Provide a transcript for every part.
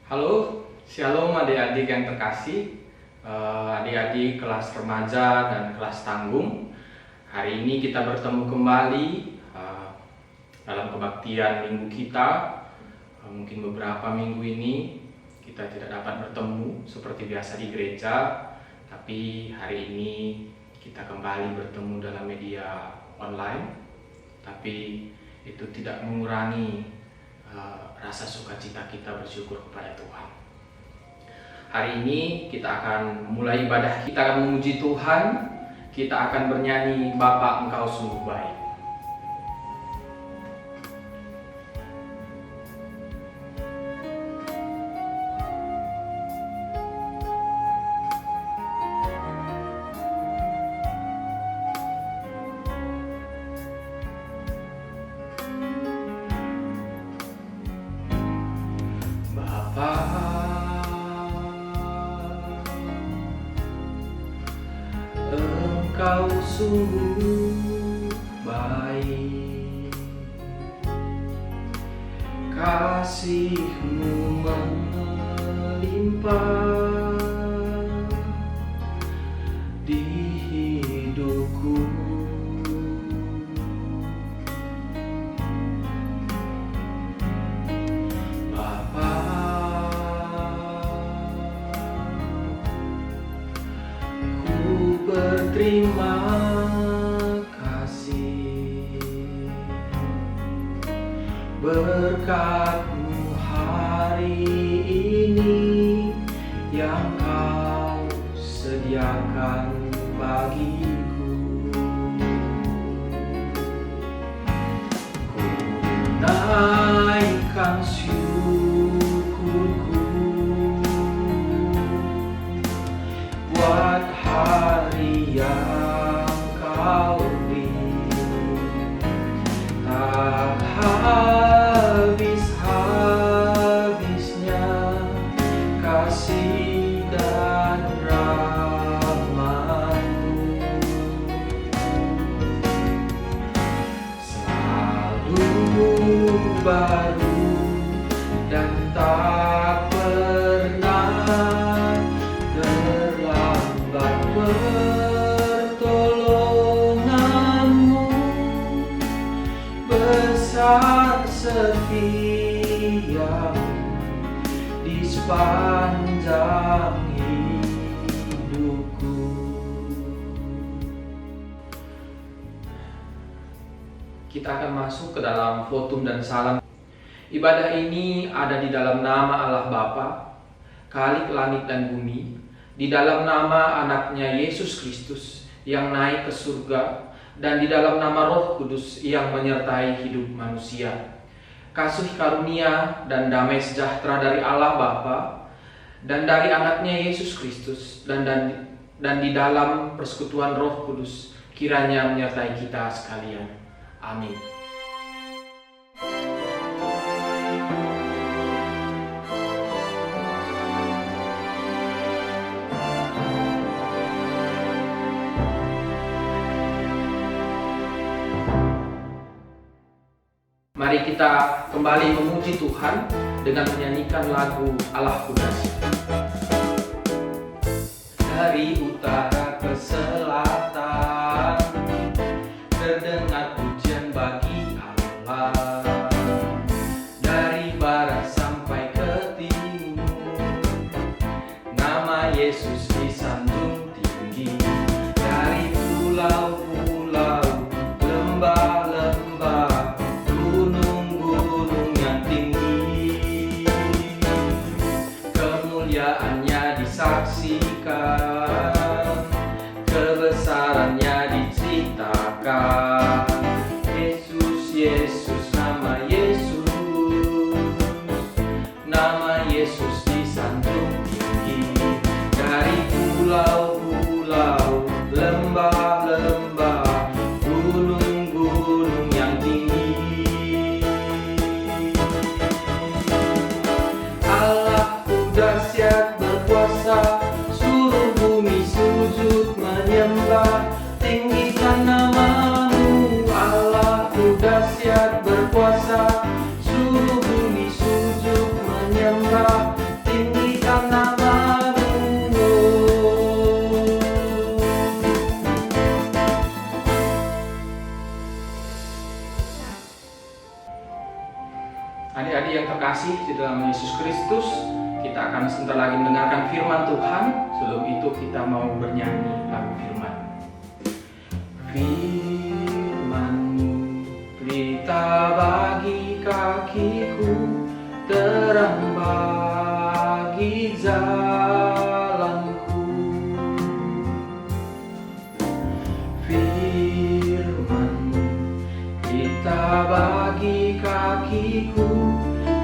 Halo, shalom adik-adik yang terkasih, adik-adik kelas remaja dan kelas tanggung. Hari ini kita bertemu kembali dalam kebaktian minggu kita. Mungkin beberapa minggu ini kita tidak dapat bertemu seperti biasa di gereja, tapi hari ini kita kembali bertemu dalam media online. Tapi itu tidak mengurangi rasa sukacita kita bersyukur kepada Tuhan. Hari ini kita akan mulai ibadah, kita akan memuji Tuhan, kita akan bernyanyi Bapa Engkau sungguh baik. Engkau sungguh baik, kasih-Mu melimpah di hidupku. Bapa, ku berterima kasih berkat-Mu hari ini yang Kau sediakan bagiku. Ku naikkan syukurku buat hari yang Kau beri. Tak habis-habisnya kasih dan rahmat-Mu, selalu baru dan tak pernah terlambat. Pertolongan-Mu besar setia di sepanjang hidupku. Kita akan masuk ke dalam votum dan salam. Ibadah ini ada di dalam nama Allah Bapa, Khalik langit dan bumi, di dalam nama anaknya Yesus Kristus yang naik ke surga, dan di dalam nama Roh Kudus yang menyertai hidup manusia. Kasih karunia dan damai sejahtera dari Allah Bapa dan dari anaknya Yesus Kristus dan di dalam persekutuan Roh Kudus kiranya menyertai kita sekalian. Amin. Mari kita kembali memuji Tuhan dengan menyanyikan lagu Allah Kudasi. Dari utara ke selatan terdengar pujian bagi Allah. Dari barat sampai ke timur nama Yesus disanjung tinggi. Dari pulau-pulau, lembah-lembah, gunung-gunung yang tinggi, kemuliaannya disaksikan, kebesarannya diceritakan. Yesus, Yesus, nama Yesus disanjung tinggi. Dari pulau-pulau, lembah-lembah, gunung-gunung yang tinggi. Allahku dahsyat berkuasa, seluruh bumi sujud menyembah. Tinggikan nama-Mu, Allahku dahsyat berkuasa, seluruh bumi sujud menyembah. terkasih di dalam Yesus Kristus, kita akan sebentar lagi mendengarkan firman Tuhan. Sebelum itu kita mau bernyanyi lagu firman. Firman-Mu pelita bagi kakiku, terang bagi jalanku. Firman-Mu pelita bagi kakiku,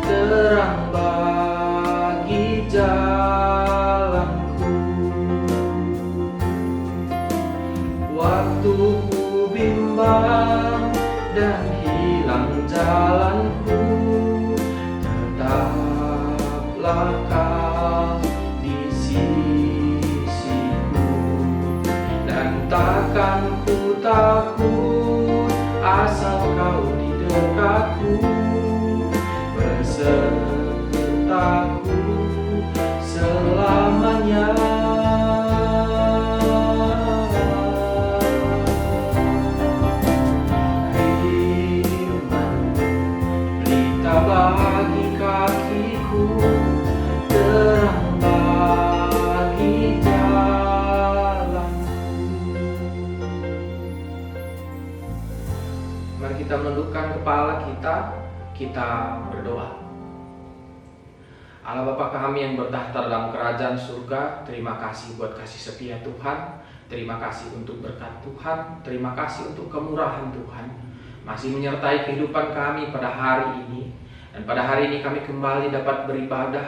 terang bagi jalanku. Waktu ku bimbang dan hilang jalanku, tetaplah Kau di sisiku, dan takkan ku takut asal Kau di dekatku, besertaku selamanya. Bagi kakiku, terang bagi jalanku. Mari kita menundukkan kepala kita berdoa. Allah Bapa kami yang bertahta dalam kerajaan surga, terima kasih buat kasih setia Tuhan. Terima kasih untuk berkat Tuhan. Terima kasih untuk kemurahan Tuhan masih menyertai kehidupan kami pada hari ini. Dan pada hari ini kami kembali dapat beribadah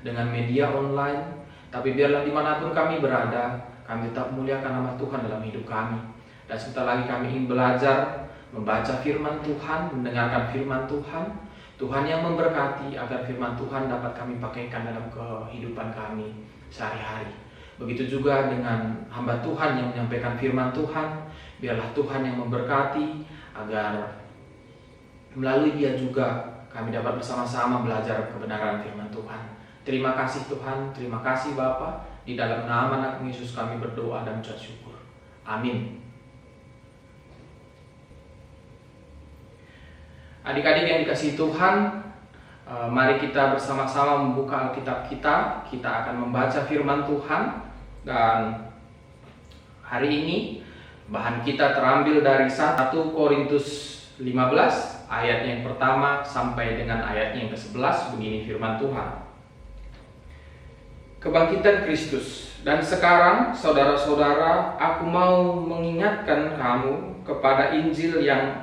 dengan media online. Tapi biarlah dimanapun kami berada, kami tetap muliakan nama Tuhan dalam hidup kami. Dan sebentar lagi kami ingin belajar membaca firman Tuhan, mendengarkan firman Tuhan. Tuhan yang memberkati agar firman Tuhan dapat kami pakaikan dalam kehidupan kami sehari-hari. Begitu juga dengan hamba Tuhan yang menyampaikan firman Tuhan. Biarlah Tuhan yang memberkati agar melalui dia juga kami dapat bersama-sama belajar kebenaran firman Tuhan. Terima kasih Tuhan, terima kasih Bapa. Di dalam nama anak Yesus kami berdoa dan ucap syukur. Amin. Adik-adik yang dikasihi Tuhan, mari kita bersama-sama membuka Alkitab kita. Kita akan membaca firman Tuhan. Dan hari ini bahan kita terambil dari 1 Korintus 15 ayat yang pertama sampai dengan ayat yang ke-11. Begini firman Tuhan. Kebangkitan Kristus. Dan sekarang saudara-saudara, aku mau mengingatkan kamu kepada Injil yang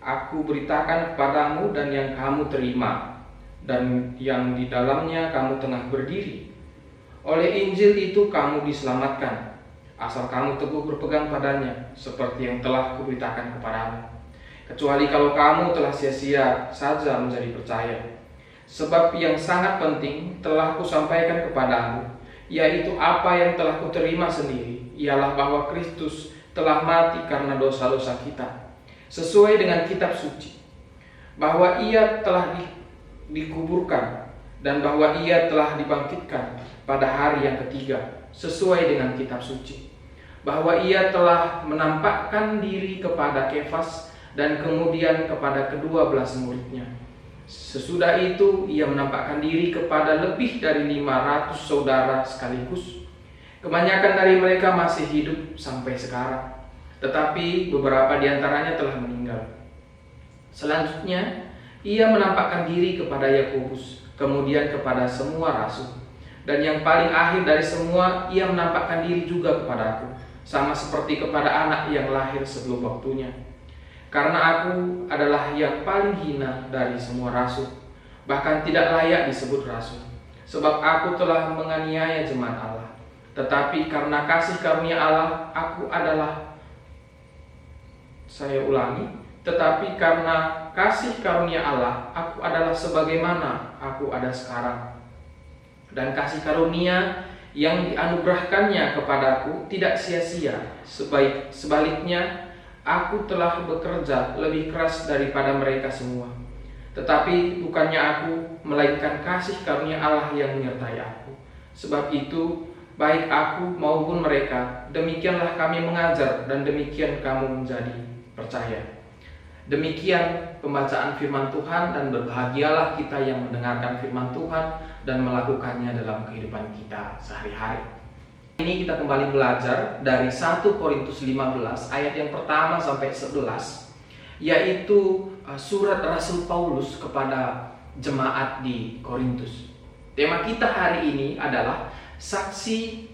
aku beritakan kepadamu dan yang kamu terima, dan yang di dalamnya kamu tengah berdiri. Oleh Injil itu kamu diselamatkan, asal kamu teguh berpegang padanya, seperti yang telah kuberitakan kepadamu. Kecuali kalau kamu telah sia-sia saja menjadi percaya. Sebab yang sangat penting telah kusampaikan kepadamu, yaitu apa yang telah kuterima sendiri, ialah bahwa Kristus telah mati karena dosa-dosa kita, sesuai dengan kitab suci, bahwa ia telah dikuburkan, dan bahwa ia telah dibangkitkan pada hari yang ketiga, sesuai dengan kitab suci, bahwa ia telah menampakkan diri kepada Kefas dan kemudian kepada kedua belas muridnya. Sesudah itu ia menampakkan diri kepada lebih dari 500 saudara sekaligus. Kebanyakan dari mereka masih hidup sampai sekarang, tetapi beberapa di antaranya telah meninggal. Selanjutnya ia menampakkan diri kepada Yakobus, kemudian kepada semua rasul. Dan yang paling akhir dari semua, ia menampakkan diri juga kepadaku, sama seperti kepada anak yang lahir sebelum waktunya. Karena aku adalah yang paling hina dari semua rasul, bahkan tidak layak disebut rasul, sebab aku telah menganiaya jemaat Allah. Tetapi karena kasih karunia Allah, tetapi karena kasih karunia Allah, aku adalah sebagaimana aku ada sekarang. Dan kasih karunia yang dianugerahkannya kepadaku tidak sia-sia, sebaliknya aku telah bekerja lebih keras daripada mereka semua. Tetapi bukannya aku, melainkan kasih karunia Allah yang menyertai aku. Sebab itu, baik aku maupun mereka, demikianlah kami mengajar dan demikian kamu menjadi percaya. Demikian pembacaan firman Tuhan, dan berbahagialah kita yang mendengarkan firman Tuhan dan melakukannya dalam kehidupan kita sehari-hari. Ini kita kembali belajar dari 1 Korintus 15 ayat yang pertama sampai 11, yaitu surat Rasul Paulus kepada jemaat di Korintus. Tema kita hari ini adalah saksi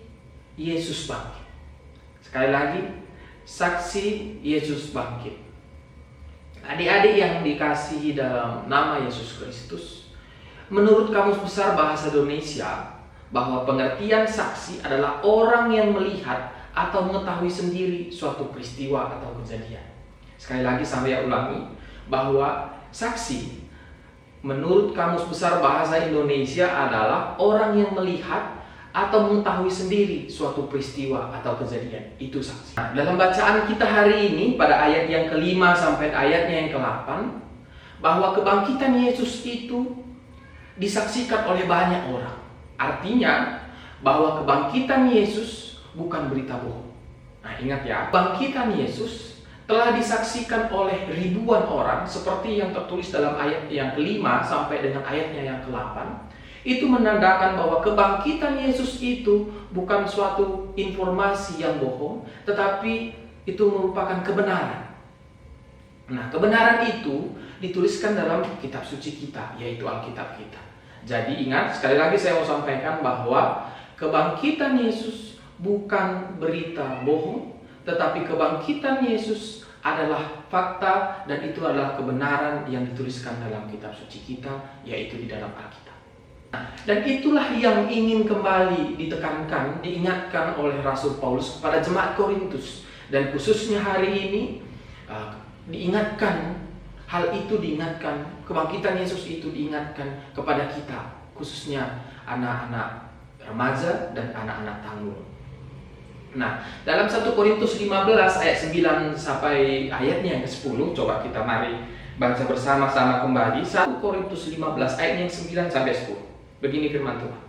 Yesus bangkit. Sekali lagi, saksi Yesus bangkit. Adik-adik yang dikasihi dalam nama Yesus Kristus, menurut Kamus Besar Bahasa Indonesia, bahwa pengertian saksi adalah orang yang melihat atau mengetahui sendiri suatu peristiwa atau kejadian. Sekali lagi saya ulangi, bahwa saksi menurut Kamus Besar Bahasa Indonesia adalah orang yang melihat atau mengetahui sendiri suatu peristiwa atau kejadian. Itu saksi. Nah, dalam bacaan kita hari ini pada ayat yang ke-5 sampai ayatnya yang ke-8, bahwa kebangkitan Yesus itu disaksikan oleh banyak orang. Artinya bahwa kebangkitan Yesus bukan berita bohong. Nah, ingat ya, kebangkitan Yesus telah disaksikan oleh ribuan orang, seperti yang tertulis dalam ayat yang ke-5 sampai dengan ayatnya yang ke-8. Itu menandakan bahwa kebangkitan Yesus itu bukan suatu informasi yang bohong, tetapi itu merupakan kebenaran. Nah, kebenaran itu dituliskan dalam kitab suci kita, yaitu Alkitab kita. Jadi ingat, sekali lagi saya mau sampaikan bahwa kebangkitan Yesus bukan berita bohong, tetapi kebangkitan Yesus adalah fakta, dan itu adalah kebenaran yang dituliskan dalam kitab suci kita, yaitu di dalam Alkitab. Nah, dan itulah yang ingin kembali ditekankan, diingatkan oleh Rasul Paulus kepada jemaat Korintus. Dan khususnya hari ini diingatkan, hal itu diingatkan, kebangkitan Yesus itu diingatkan kepada kita, khususnya anak-anak remaja dan anak-anak tanggung. Nah, dalam 1 Korintus 15 ayat 9 sampai ayatnya yang ke-10, coba kita mari baca bersama-sama kembali. 1 Korintus 15 ayat yang 9 sampai 10. Begini firman Tuhan.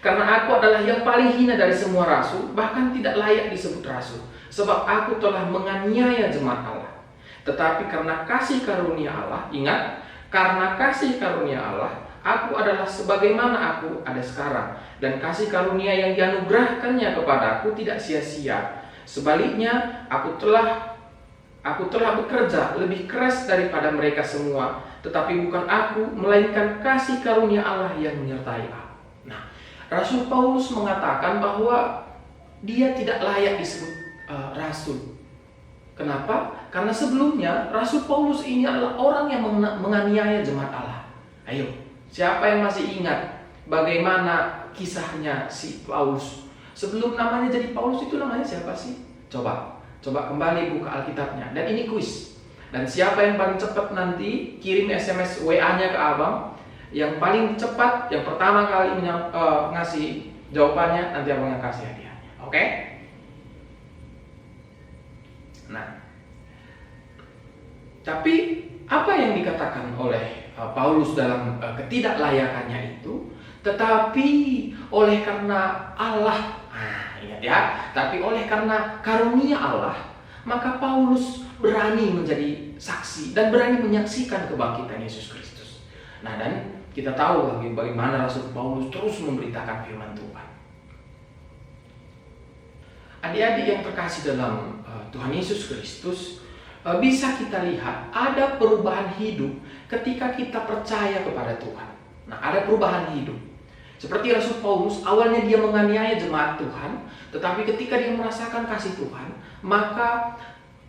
Karena aku adalah yang paling hina dari semua rasul, bahkan tidak layak disebut rasul, sebab aku telah menganiaya jemaat Allah. Tetapi karena kasih karunia Allah, ingat, karena kasih karunia Allah, aku adalah sebagaimana aku ada sekarang, dan kasih karunia yang dianugerahkannya kepadaku tidak sia-sia. Sebaliknya, aku telah bekerja lebih keras daripada mereka semua, tetapi bukan aku, melainkan kasih karunia Allah yang menyertai aku. Nah, Rasul Paulus mengatakan bahwa dia tidak layak disebut rasul. Kenapa? Karena sebelumnya Rasul Paulus ini adalah orang yang menganiaya jemaat Allah. Ayo, siapa yang masih ingat bagaimana kisahnya si Paulus? Sebelum namanya jadi Paulus itu namanya siapa sih? Coba kembali buka Alkitabnya. Dan ini kuis. Dan siapa yang paling cepat nanti kirim SMS WA-nya ke abang, yang paling cepat, yang pertama kali ngasih jawabannya, nanti abang yang kasih hadiahnya. Oke? Nah, tapi apa yang dikatakan oleh Paulus dalam ketidaklayakannya itu? Tetapi oleh karena Allah, ingat ya, tapi oleh karena karunia Allah, maka Paulus berani menjadi saksi dan berani menyaksikan kebangkitan Yesus Kristus. Nah, dan kita tahu bagaimana Rasul Paulus terus memberitakan firman Tuhan. Adik-adik yang terkasih dalam Tuhan Yesus Kristus, bisa kita lihat ada perubahan hidup ketika kita percaya kepada Tuhan. Nah, ada perubahan hidup. Seperti Rasul Paulus, awalnya dia menganiaya jemaat Tuhan, tetapi ketika dia merasakan kasih Tuhan, maka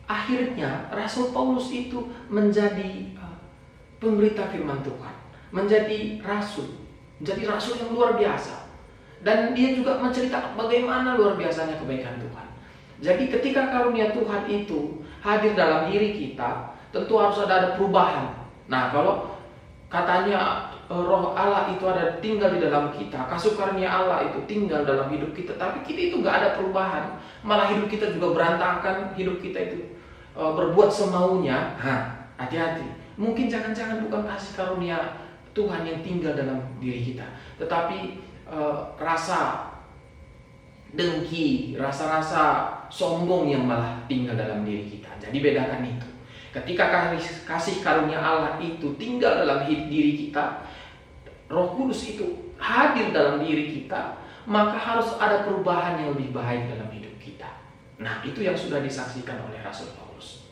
akhirnya Rasul Paulus itu menjadi pemberita firman Tuhan, menjadi rasul yang luar biasa. Dan dia juga menceritakan bagaimana luar biasanya kebaikan Tuhan. Jadi ketika karunia Tuhan itu hadir dalam diri kita, tentu harus ada perubahan. Nah, kalau katanya Roh Allah itu ada tinggal di dalam kita, kasih karunia Allah itu tinggal dalam hidup kita, tapi kita itu nggak ada perubahan, malah hidup kita juga berantakan, hidup kita itu berbuat semaunya. Hati-hati, mungkin jangan-jangan bukan kasih karunia Tuhan yang tinggal dalam diri kita, tetapi rasa dengki, rasa-rasa sombong yang malah tinggal dalam diri kita. Jadi bedakan itu. Ketika kasih karunia Allah itu tinggal dalam diri kita, Roh Kudus itu hadir dalam diri kita, maka harus ada perubahan yang lebih baik dalam hidup kita. Nah, itu yang sudah disaksikan oleh Rasul Paulus.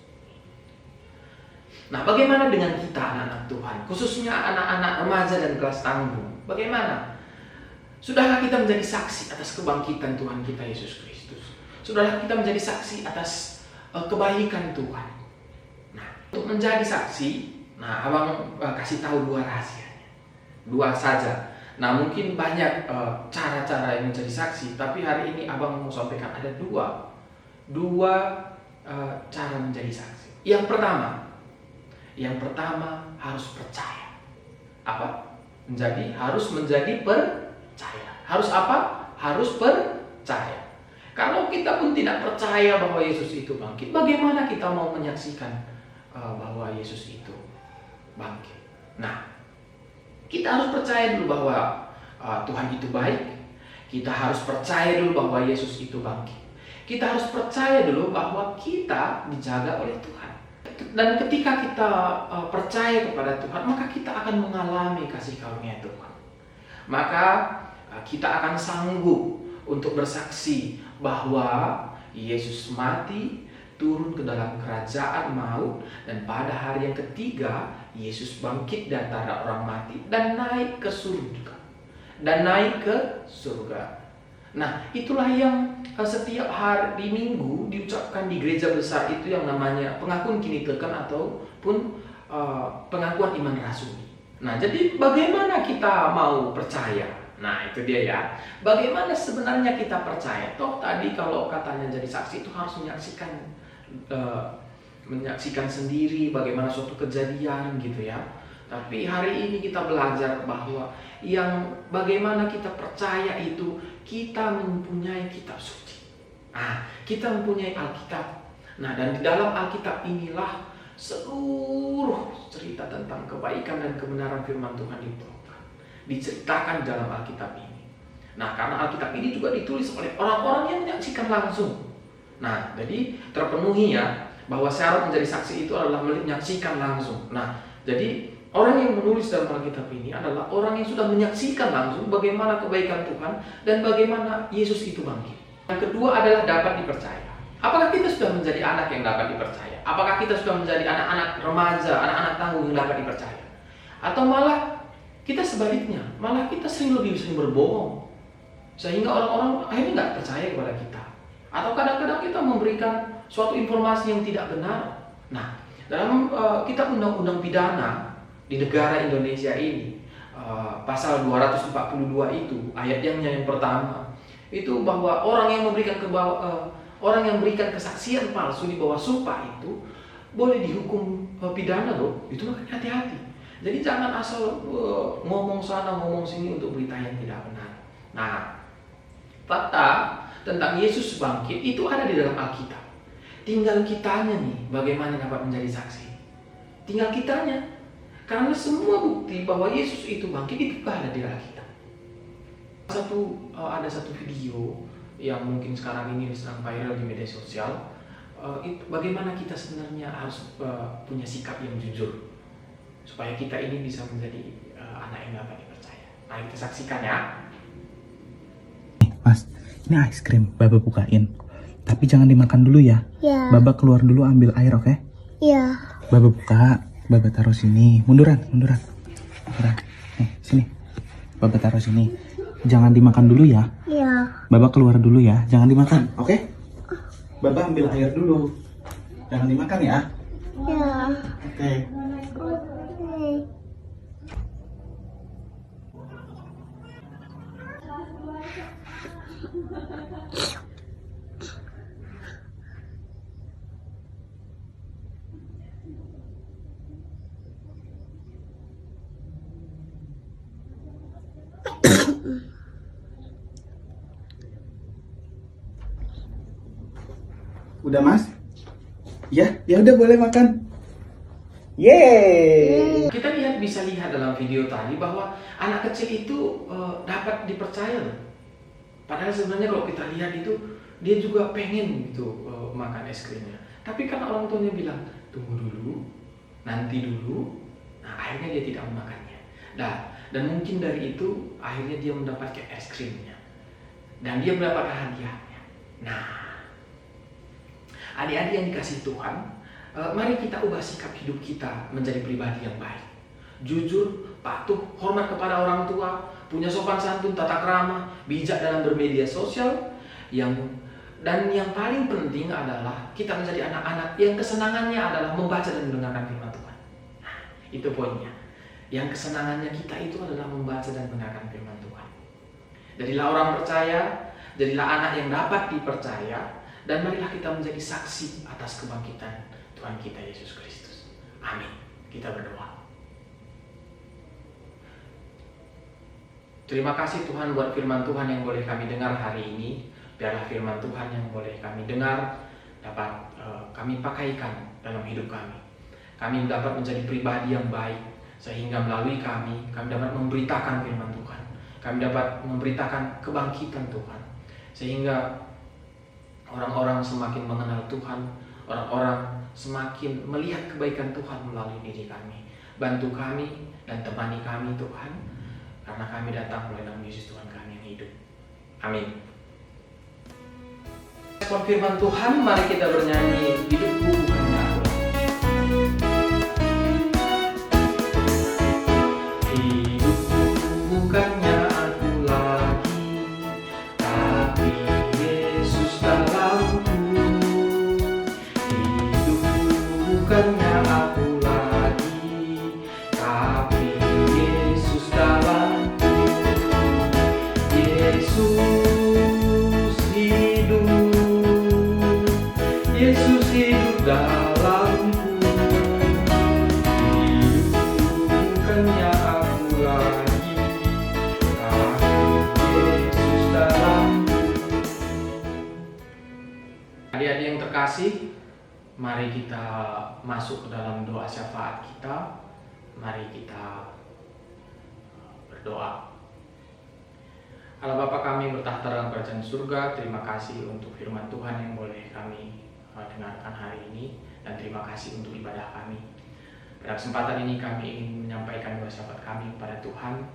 Nah, bagaimana dengan kita anak-anak Tuhan, khususnya anak-anak remaja dan kelas tanggung? Bagaimana? Sudahkah kita menjadi saksi atas kebangkitan Tuhan kita Yesus Kristus? Sudahkah kita menjadi saksi atas kebaikan Tuhan? Nah, untuk menjadi saksi, abang kasih tahu 2 rahasianya. 2 saja. Nah, mungkin banyak cara-cara yang menjadi saksi, tapi hari ini abang mau sampaikan ada dua cara menjadi saksi. Yang pertama harus percaya. Apa? Harus menjadi percaya. Harus apa? Harus percaya. Kalau kita pun tidak percaya bahwa Yesus itu bangkit, bagaimana kita mau menyaksikan bahwa Yesus itu bangkit? Nah, kita harus percaya dulu bahwa Tuhan itu baik. Kita harus percaya dulu bahwa Yesus itu bangkit. Kita harus percaya dulu bahwa kita dijaga oleh Tuhan. Dan ketika kita percaya kepada Tuhan, maka kita akan mengalami kasih karunia Tuhan. Maka kita akan sanggup untuk bersaksi bahwa Yesus mati, turun ke dalam kerajaan maut, dan pada hari yang ketiga Yesus bangkit dari antara orang mati dan naik ke surga. Nah, itulah yang setiap hari Minggu diucapkan di gereja besar itu yang namanya pengakuan kinitekan ataupun pengakuan iman rasuli. Nah, jadi bagaimana kita mau percaya? Nah, itu dia ya. Bagaimana sebenarnya kita percaya? Toh tadi kalau katanya jadi saksi itu harus menyaksikan sendiri bagaimana suatu kejadian gitu ya. Tapi hari ini kita belajar bahwa yang bagaimana kita percaya itu kita mempunyai kitab suci. Kita mempunyai Alkitab. Nah, dan di dalam Alkitab inilah seluruh cerita tentang kebaikan dan kebenaran firman Tuhan diceritakan dalam Alkitab ini. Nah, karena Alkitab ini juga ditulis oleh orang-orang yang menyaksikan langsung. Nah, jadi terpenuhi ya bahwa syarat menjadi saksi itu adalah menyaksikan langsung. Nah, jadi orang yang menulis dalam Alkitab ini adalah orang yang sudah menyaksikan langsung bagaimana kebaikan Tuhan dan bagaimana Yesus itu bangkit. Yang kedua adalah dapat dipercaya. Apakah kita sudah menjadi anak yang dapat dipercaya? Apakah kita sudah menjadi anak-anak remaja, anak-anak tangguh yang dapat dipercaya? Atau malah kita sebaliknya, malah kita lebih sering berbohong sehingga orang-orang akhirnya nggak percaya kepada kita. Atau kadang-kadang kita memberikan suatu informasi yang tidak benar. Nah, dalam kitab undang-undang pidana di negara Indonesia ini, pasal 242 itu ayatnya yang pertama itu bahwa orang yang memberikan kesaksian palsu di bawah sumpah itu boleh dihukum pidana loh. Itu makanya hati-hati. Jadi jangan asal ngomong sana ngomong sini untuk berita yang tidak benar. Nah, fakta tentang Yesus bangkit itu ada di dalam Alkitab. Tinggal kitanya nih bagaimana dapat menjadi saksi. Tinggal kitanya. Karena semua bukti bahwa Yesus itu bangkit itu ada di Alkitab. Ada satu video yang mungkin sekarang ini sedang viral di media sosial. Bagaimana kita sebenarnya harus punya sikap yang jujur supaya kita ini bisa menjadi anak yang dapat dipercaya. Nah, kita saksikan ya. Mas, ini es krim, Baba bukain. Tapi jangan dimakan dulu ya. Ya. Baba keluar dulu ambil air, oke? Iya. Baba buka, Baba taruh sini. Munduran. Sini. Baba taruh sini. Jangan dimakan dulu ya. Iya. Baba keluar dulu ya, jangan dimakan, oke? Baba ambil air dulu. Jangan dimakan ya. Iya. Oke. Udah Mas? Ya udah boleh makan. Yeay. Kita bisa lihat dalam video tadi bahwa anak kecil itu dapat dipercaya loh. Padahal sebenarnya kalau kita lihat itu dia juga pengen gitu makan es krimnya. Tapi karena orang tuanya bilang tunggu dulu, nanti dulu. Nah, akhirnya dia tidak memakannya. Dan mungkin dari itu akhirnya dia mendapatkan es krimnya dan dia mendapatkan hadiahnya. Nah, adik-adik yang dikasihi Tuhan, mari kita ubah sikap hidup kita menjadi pribadi yang baik. Jujur, patuh, hormat kepada orang tua, punya sopan santun, tata krama, bijak dalam bermedia sosial, dan yang paling penting adalah kita menjadi anak-anak yang kesenangannya adalah membaca dan mendengarkan firman Tuhan. Nah, itu poinnya. Yang kesenangannya kita itu adalah membaca dan mendengarkan firman Tuhan. Jadilah orang percaya, jadilah anak yang dapat dipercaya, dan marilah kita menjadi saksi atas kebangkitan Tuhan kita Yesus Kristus. Amin. Kita berdoa. Terima kasih Tuhan buat firman Tuhan yang boleh kami dengar hari ini. Biarlah firman Tuhan yang boleh kami dengar dapat kami pakaikan dalam hidup kami. Kami dapat menjadi pribadi yang baik, sehingga melalui kami dapat memberitakan firman Tuhan. Kami dapat memberitakan kebangkitan Tuhan, sehingga orang-orang semakin mengenal Tuhan, orang-orang semakin melihat kebaikan Tuhan melalui diri kami. Bantu kami dan temani kami Tuhan, karena kami datang melalui nama Yesus Tuhan kami yang hidup. Amin. Respon firman Tuhan, mari kita bernyanyi, hidupku bukannya aku lagi. Hidupku bukannya aku lagi, tapi Yesus dalamku. Hidupku bukannya aku lagi, tapi Yesus dalamku. Yesus hidup, Yesus hidup dalamku. Hidupku bukannya aku lagi, tapi Yesus dalamku. Adik-adik yang terkasih, mari kita masuk ke dalam doa syafaat kita. Mari kita berdoa. Allah Bapa kami bertahta dalam kerajaan surga, terima kasih untuk firman Tuhan yang boleh kami dengarkan hari ini, dan terima kasih untuk ibadah kami. Pada kesempatan ini kami ingin menyampaikan doa syafaat kami kepada Tuhan.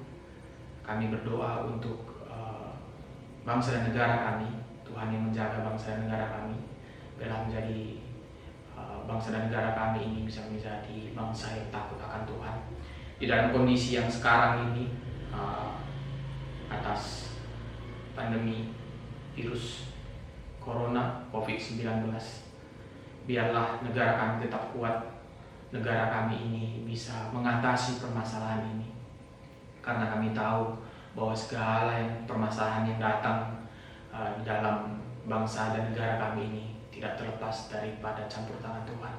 Kami berdoa untuk bangsa dan negara kami. Tuhan yang menjaga bangsa dan negara kami, biarlah menjadi bangsa dan negara kami ini bisa menjadi bangsa yang takut akan Tuhan. Di dalam kondisi yang sekarang ini, atas pandemi virus Corona COVID-19, biarlah negara kami tetap kuat, negara kami ini bisa mengatasi permasalahan ini. Karena kami tahu bahwa segala permasalahan yang datang di dalam bangsa dan negara kami ini tidak terlepas daripada campur tangan Tuhan.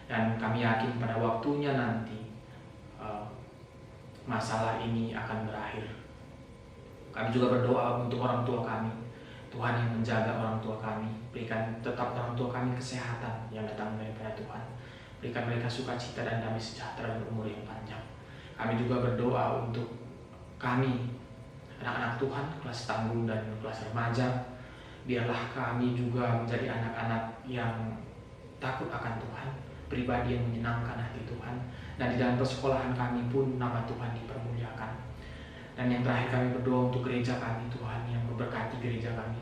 Dan kami yakin pada waktunya nanti masalah ini akan berakhir. Kami juga berdoa untuk orang tua kami. Tuhan yang menjaga orang tua kami, berikan tetap orang tua kami kesehatan yang datang daripada Tuhan. Berikan mereka sukacita dan damai sejahtera dan umur yang panjang. Kami juga berdoa untuk kami, anak-anak Tuhan, kelas tanggung dan kelas remaja. Biarlah kami juga menjadi anak-anak yang takut akan Tuhan, pribadi yang menyenangkan hati Tuhan. Dan di dalam persekolahan kami pun nama Tuhan dipermuliakan. Dan yang terakhir kami berdoa untuk gereja kami, Tuhan yang memberkati gereja kami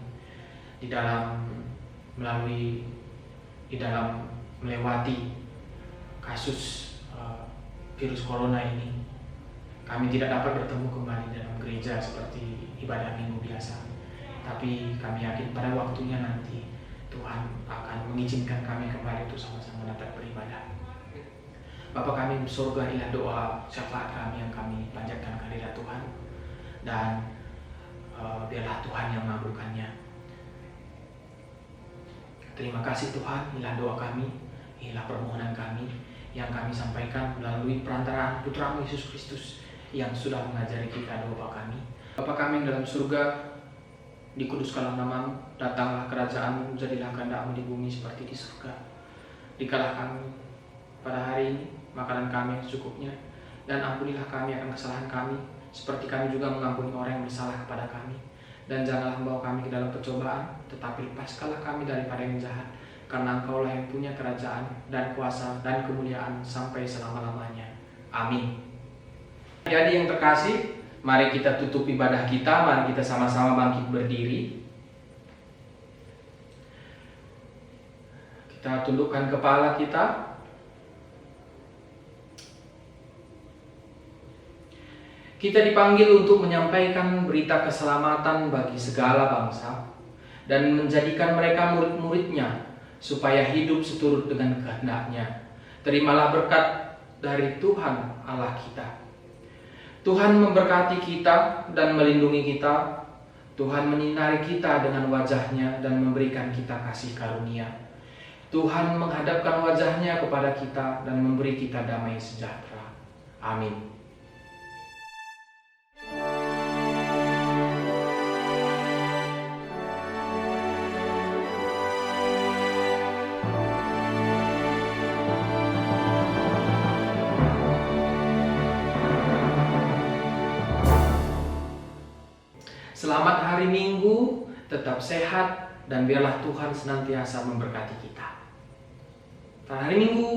di dalam melewati kasus virus corona ini. Kami tidak dapat bertemu kembali dalam gereja seperti ibadah minggu biasa, tapi kami yakin pada waktunya nanti Tuhan akan mengizinkan kami kembali untuk sama-sama dapat beribadah. Bapa kami di surga, inilah doa syafaat kami yang kami panjatkan kehadirat Tuhan, dan biarlah Tuhan yang mengabulkannya. Terima kasih Tuhan, inilah doa kami, inilah permohonan kami yang kami sampaikan melalui perantaraan Putra Yesus Kristus yang sudah mengajari kita doa kami. Bapa kami yang dalam surga, dikuduskanlah namamu, datanglah kerajaan-Mu, jadilah kehendak-Mu di bumi seperti di surga. Berikanlah kami pada hari ini makanan kami yang secukupnya, dan ampunilah kami akan kesalahan kami, seperti kami juga mengampuni orang yang bersalah kepada kami. Dan janganlah membawa kami ke dalam percobaan, tetapi lepaskanlah kami daripada yang jahat. karena Engkaulah yang punya kerajaan dan kuasa dan kemuliaan sampai selama-lamanya. Amin. Jadi yang terkasih, mari kita tutup ibadah kita, mari kita sama-sama bangkit berdiri. Kita tundukkan kepala kita. Kita dipanggil untuk menyampaikan berita keselamatan bagi segala bangsa dan menjadikan mereka murid-muridnya supaya hidup seturut dengan kehendak-Nya. Terimalah berkat dari Tuhan Allah kita. Tuhan memberkati kita dan melindungi kita. Tuhan menyinari kita dengan wajah-Nya dan memberikan kita kasih karunia. Tuhan menghadapkan wajah-Nya kepada kita dan memberi kita damai sejahtera. Amin. Selamat hari Minggu, tetap sehat, dan biarlah Tuhan senantiasa memberkati kita. Selamat hari Minggu.